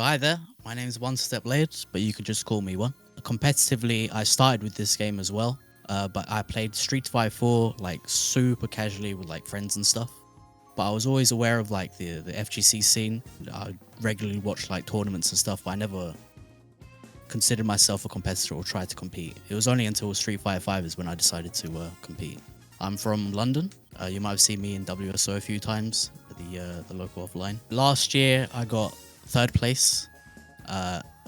Hi there, my name is OneStepLayered, but you could just call me One. Competitively, I started with this game as well, but I played Street Fighter 4 like super casually with like friends and stuff. But I was always aware of like the FGC scene. I regularly watched like tournaments and stuff, but I never considered myself a competitor or tried to compete. It was only until Street Fighter 5 is when I decided to compete. I'm from London. You might have seen me in WSO a few times, the local offline. Last year, I got third place,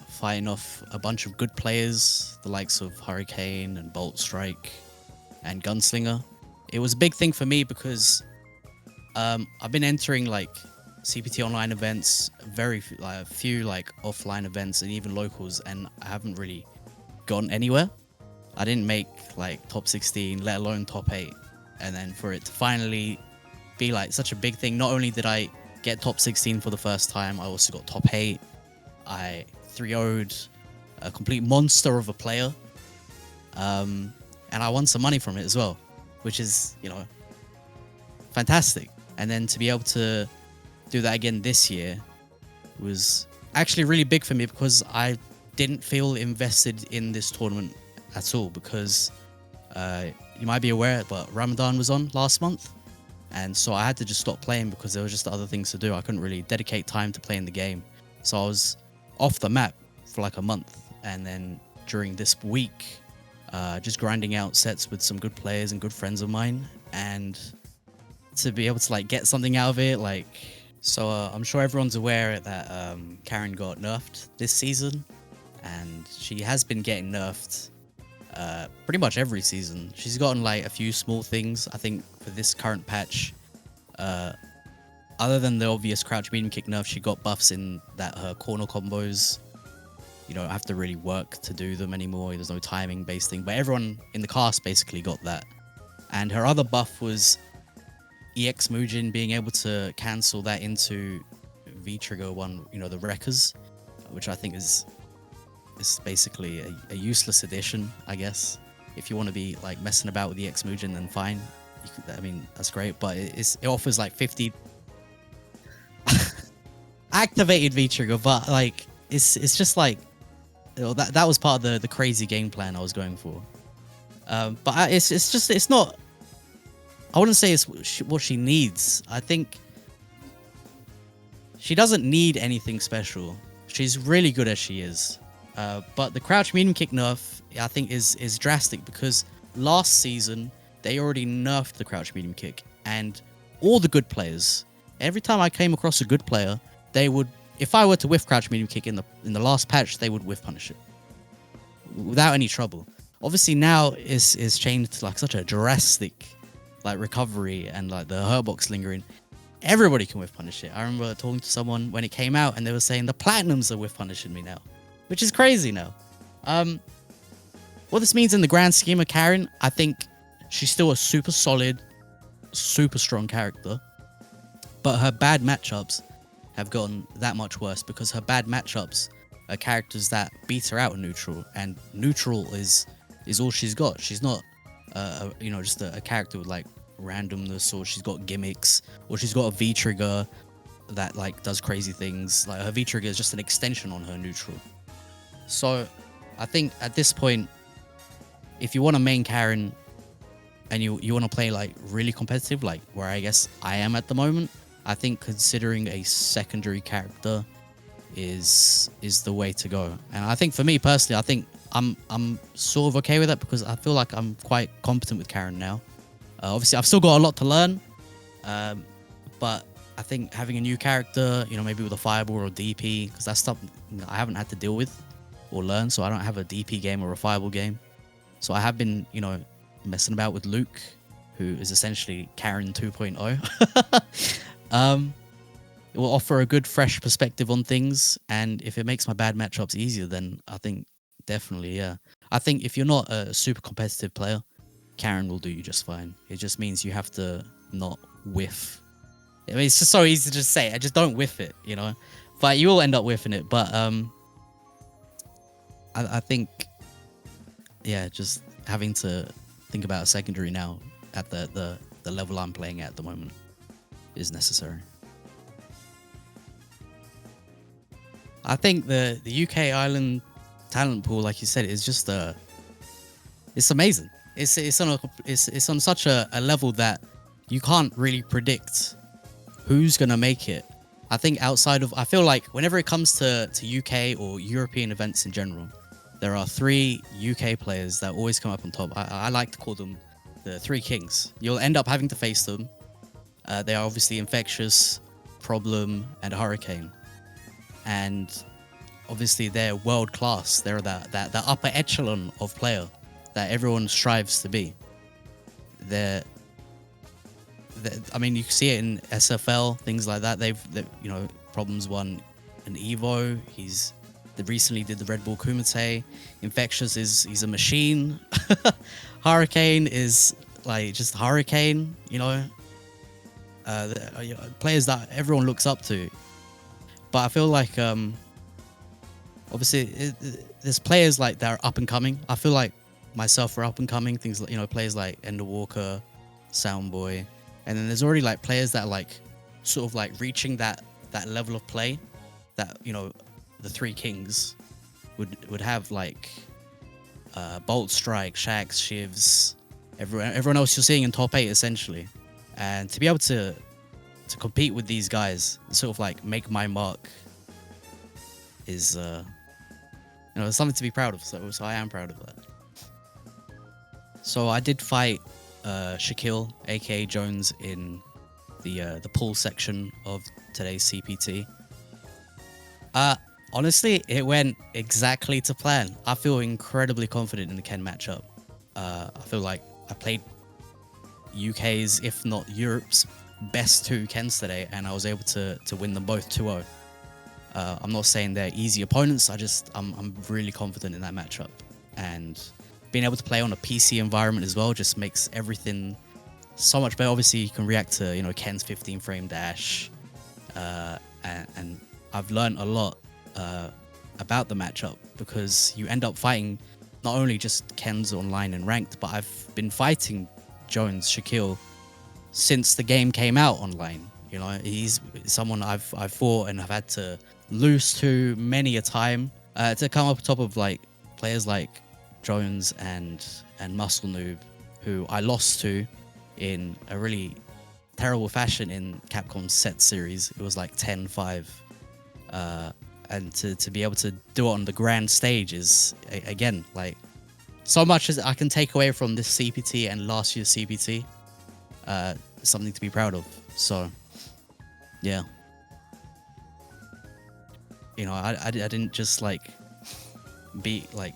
fighting off a bunch of good players, the likes of Hurricane and Bolt Strike and Gunslinger. It was a big thing for me because I've been entering like CPT online events, a few like offline events and even locals, and I haven't really gone anywhere. I didn't make like top 16, let alone top 8. And then for it to finally be like such a big thing, not only did I get top 16 for the first time, I also got top 8. I 3-0'd a complete monster of a player. And I won some money from it as well, which is, fantastic. And then to be able to do that again this year was actually really big for me because I didn't feel invested in this tournament at all because you might be aware, but Ramadan was on last month. And so I had to just stop playing because there was just other things to do. I couldn't really dedicate time to playing the game. So I was off the map for like a month. And then during this week, just grinding out sets with some good players and good friends of mine. And to be able to like get something out of it, I'm sure everyone's aware that Karen got nerfed this season. And she has been getting nerfed pretty much every season. She's gotten like a few small things. I think for this current patch, other than the obvious crouch medium kick nerf, she got buffs in that her corner combos, you don't have to really work to do them anymore. There's no timing based thing, but everyone in the cast basically got that. And her other buff was EX Mujin being able to cancel that into V-Trigger 1, the Wreckers, which I think is basically a useless addition, I guess. If you want to be like messing about with the X Mugen, then fine. That's great, but it offers like 50 activated V trigger, but like it's just like that was part of the crazy game plan I was going for. But it's not. I wouldn't say it's what she needs. I think she doesn't need anything special. She's really good as she is. But the crouch medium kick nerf, I think, is drastic because last season they already nerfed the crouch medium kick, and all the good players, every time I came across a good player, they would, if I were to whiff crouch medium kick in the last patch, they would whiff punish it without any trouble. Obviously now is changed to like such a drastic like recovery and like the hurt box lingering. Everybody can whiff punish it. I remember talking to someone when it came out and they were saying the platinums are whiff punishing me now, which is crazy now. What this means in the grand scheme of Karen, I think she's still a super solid, super strong character, but her bad matchups have gotten that much worse because her bad matchups are characters that beat her out in neutral, and neutral is all she's got. She's not, just a character with like randomness, or she's got gimmicks, or she's got a V trigger that like does crazy things. Like her V trigger is just an extension on her neutral. So I think at this point, if you want to main Karen and you want to play like really competitive, like where I guess I am at the moment, I think considering a secondary character is the way to go. And I think for me personally, I think I'm sort of okay with that because I feel like I'm quite competent with Karen now. Obviously, I've still got a lot to learn, but I think having a new character, maybe with a fireball or a DP, because that's stuff I haven't had to deal with or learn, so I don't have a DP game or a fireball game. So I have been, messing about with Luke, who is essentially Karen 2.0. It will offer a good, fresh perspective on things, and if it makes my bad matchups easier, then I think definitely, yeah. I think if you're not a super competitive player, Karen will do you just fine. It just means you have to not whiff. I mean, it's just so easy to just say, I just don't whiff it, But you will end up whiffing it. But I think, yeah, just having to think about a secondary now at the level I'm playing at the moment is necessary. I think the UK Island talent pool, like you said, is just it's amazing. It's on such a level that you can't really predict who's gonna make it. I think I feel like whenever it comes to UK or European events in general, there are 3 UK players that always come up on top. I like to call them the 3 kings. You'll end up having to face them. They are obviously Infectious, Problem, and Hurricane. And obviously they're world class. They're that upper echelon of player that everyone strives to be. I mean, you can see it in SFL, things like that. You know, Problem's won an Evo. They recently did the Red Bull Kumite. Infectious he's a machine. Hurricane is like just Hurricane, you know. Players that everyone looks up to. But I feel like obviously there's players like that are up and coming. I feel like myself are up and coming. Things like, you know, players like Ender Walker, Soundboy, and then there's already like players that are like sort of like reaching that level of play that, you know, the 3 kings would have, like Bolt Strike, Shax, Shivs, everyone else you're seeing in top 8 essentially. And to be able to compete with these guys, sort of like make my mark, is you know, something to be proud of. So I am proud of that. So I did fight Shaquille, aka Jones, in the pool section of today's CPT. Honestly, it went exactly to plan. I feel incredibly confident in the Ken matchup. I feel like I played UK's, if not Europe's, best 2 Kens today, and I was able to win them both 2-0. I'm not saying they're easy opponents. I'm really confident in that matchup, and being able to play on a PC environment as well just makes everything so much better. Obviously, you can react to, you know, Ken's 15 frame dash, and I've learned a lot about the matchup, because you end up fighting not only just Ken's online and ranked, but I've been fighting Jones, Shaquille, since the game came out online. You know, he's someone I've fought and have had to lose to many a time, to come up top of like players like Jones and Muscle Noob, who I lost to in a really terrible fashion in Capcom's set series. It was like 10-5. And to be able to do it on the grand stage is, again, like, so much as I can take away from this CPT and last year's CPT, something to be proud of. So, yeah. You know, I didn't just, like, beat, like,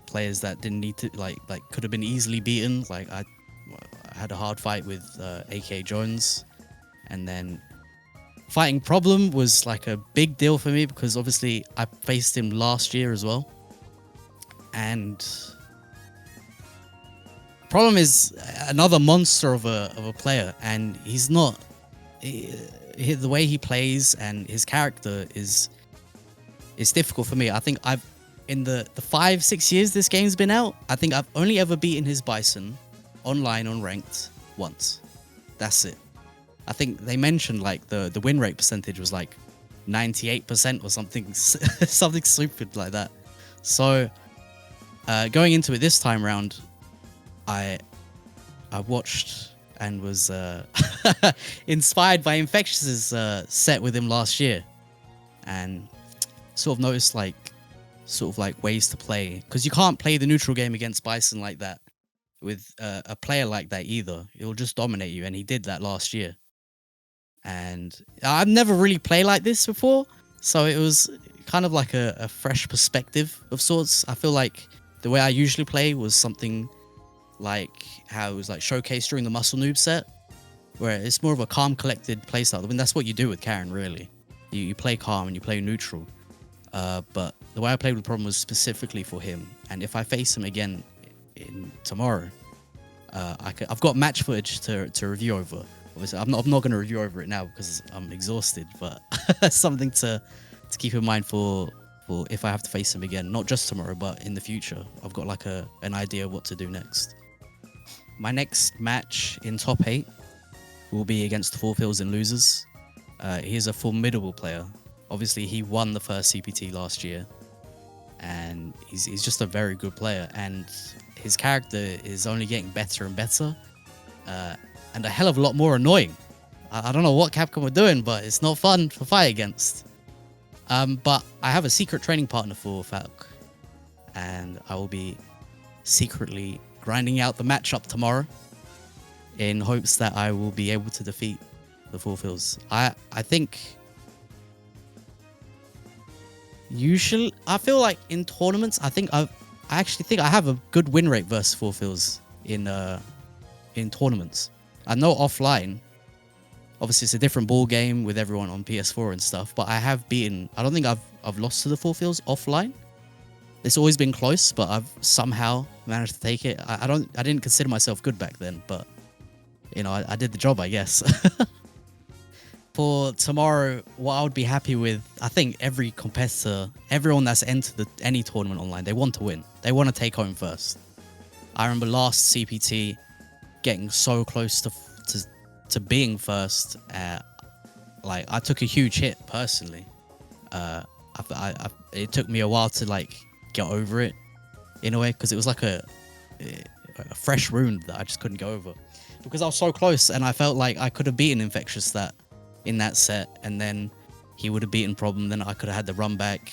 players that didn't need to, like could have been easily beaten. Like, I had a hard fight with AK Jones, and then fighting Problem was like a big deal for me, because obviously I faced him last year as well. And Problem is another monster of a player, and he's not, the way he plays and his character is difficult for me. I think in the 5-6 years this game's been out, I think I've only ever beaten his Bison online on ranked once. That's it. I think they mentioned like the win rate percentage was like 98% or something something stupid like that. So going into it this time round, I watched and was inspired by Infectious's set with him last year, and sort of noticed like ways to play, because you can't play the neutral game against Bison like that with a player like that either. It'll just dominate you, and he did that last year. And I've never really played like this before, so it was kind of like a fresh perspective of sorts. I feel like the way I usually play was something like how it was like showcased during the Muscle Noob set, where it's more of a calm, collected playstyle. I mean, that's what you do with Karen, really. You play calm and you play neutral. But the way I played with Problem was specifically for him. And if I face him again tomorrow, I've got match footage to review over. Obviously, I'm not going to review over it now because I'm exhausted, but something to keep in mind for if I have to face him again, not just tomorrow, but in the future. I've got like an idea of what to do next. My next match in top 8 will be against Four Fills and Losers. He's a formidable player. Obviously, he won the first CPT last year, and he's just a very good player. And his character is only getting better and better, and a hell of a lot more annoying. I don't know what Capcom are doing, but it's not fun to fight against. But I have a secret training partner for Falk, and I will be secretly grinding out the matchup tomorrow in hopes that I will be able to defeat the Fulfills. I think usually I feel like in tournaments I actually think I have a good win rate versus Fulfills in tournaments. I know offline, obviously it's a different ball game with everyone on PS4 and stuff, but I don't think I've lost to the Fulfills offline. It's always been close, but I've somehow managed to take it. I didn't consider myself good back then, but you know, I did the job, I guess. For tomorrow, what I would be happy with, I think every competitor, everyone that's entered any tournament online, they want to win. They want to take home first. I remember last CPT getting so close to being first. Like I took a huge hit personally. It took me a while to like get over it in a way, because it was like a fresh wound that I just couldn't go over because I was so close, and I felt like I could have beaten Infectious in that set, and then he would have beaten Problem, then I could have had the run back.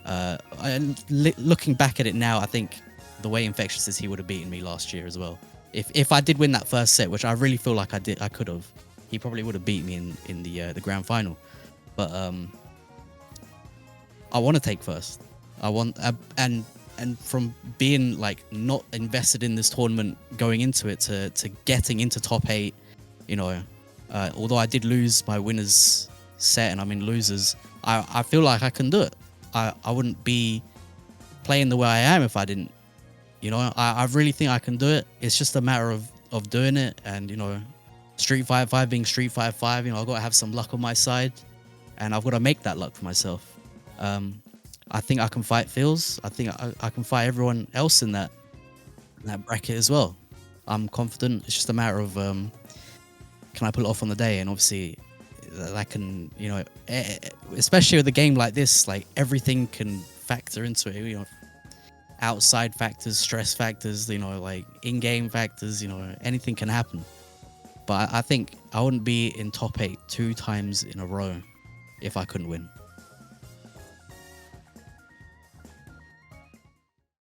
And looking back at it now, I think the way Infectious is, he would have beaten me last year as well. If I did win that first set, which I really feel like I could have, he probably would have beat me in the grand final. But I want to take first. I want and from being like not invested in this tournament going into it to getting into top 8, you know, although I did lose my winners set and I'm in losers, I feel like I can do it. I wouldn't be playing the way I am if I didn't. You know, I really think I can do it. It's just a matter of doing it, and you know, Street Fighter 5 being Street Fighter 5, you know, I've got to have some luck on my side, and I've got to make that luck for myself. I think I can fight Phils. I think I can fight everyone else in that bracket as well. I'm confident. It's just a matter of can I pull it off on the day, and obviously that can, you know, especially with a game like this, like everything can factor into it. You know, outside factors, stress factors, you know, like in-game factors, you know, anything can happen. But I think I wouldn't be in top 8 2 times in a row if I couldn't win.